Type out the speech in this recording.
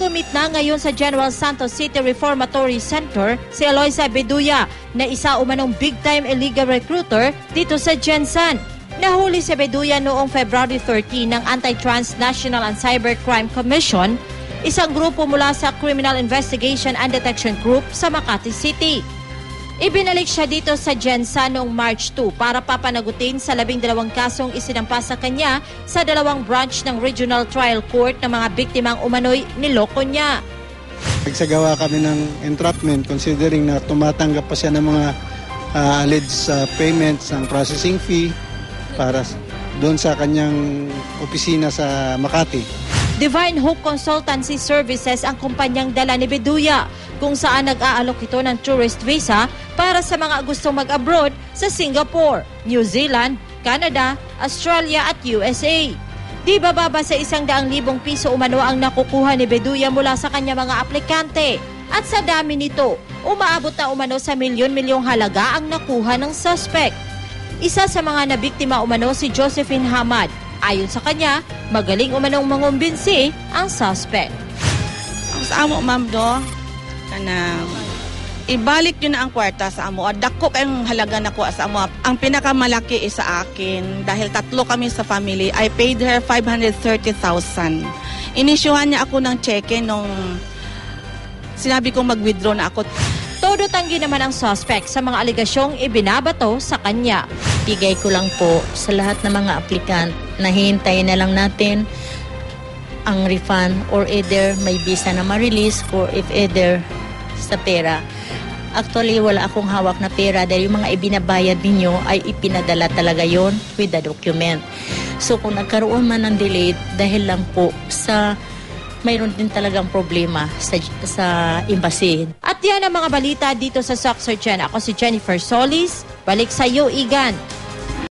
Nag-commit na ngayon sa General Santos City Reformatory Center si Eloisa Beduya na isa umanong big-time illegal recruiter dito sa Gensan. Nahuli si Beduya noong February 13 ng Anti-Trans National and Cybercrime Commission, isang grupo mula sa Criminal Investigation and Detection Group sa Makati City. Ibinalik siya dito sa Gensan noong March 2 para papanagutin sa 12 kasong isinampa sa kanya sa 2 branch ng Regional Trial Court ng mga biktimang umano'y niloko niya. Nagsagawa kami ng entrapment considering na tumatanggap pa siya ng mga alleged payments ng processing fee para doon sa kanyang opisina sa Makati. Divine Hope Consultancy Services ang kumpanyang dala ni Beduya, kung saan nag-aalok ito ng tourist visa para sa mga gustong mag-abroad sa Singapore, New Zealand, Canada, Australia at USA. Di bababa sa 100,000 piso umano ang nakukuha ni Beduya mula sa kanya mga aplikante. At sa dami nito, umaabot na umano sa milyon-milyong halaga ang nakuha ng suspect. Isa sa mga nabiktima umano si Josephine Hamad. Ayon sa kanya, magaling umanong mangumbinsi ang suspect. Sa amo, ma'am, do, na ibalik yun na ang kwarta sa amo. Dako kayong halaga na kuha sa amo. Ang pinakamalaki is sa akin. Dahil 3 kami sa family, I paid her 530,000. Inisyuhan niya ako ng cheque nung sinabi kong mag-withdraw na ako. Todo tanggi naman ang suspect sa mga aligasyong ibinabato sa kanya. Bigay ko lang po sa lahat ng mga aplikant na hihintayin na lang natin ang refund or either may visa na ma-release or if either sa pera. Actually, wala akong hawak na pera dahil yung mga ibinabayad ninyo ay ipinadala talaga yon with the document. So kung nagkaroon man ng delay dahil lang po sa mayroon din talagang problema sa embassy. At yan ang mga balita dito sa Soxergen. Ako si Jennifer Solis. Balik sa iyo, Igan.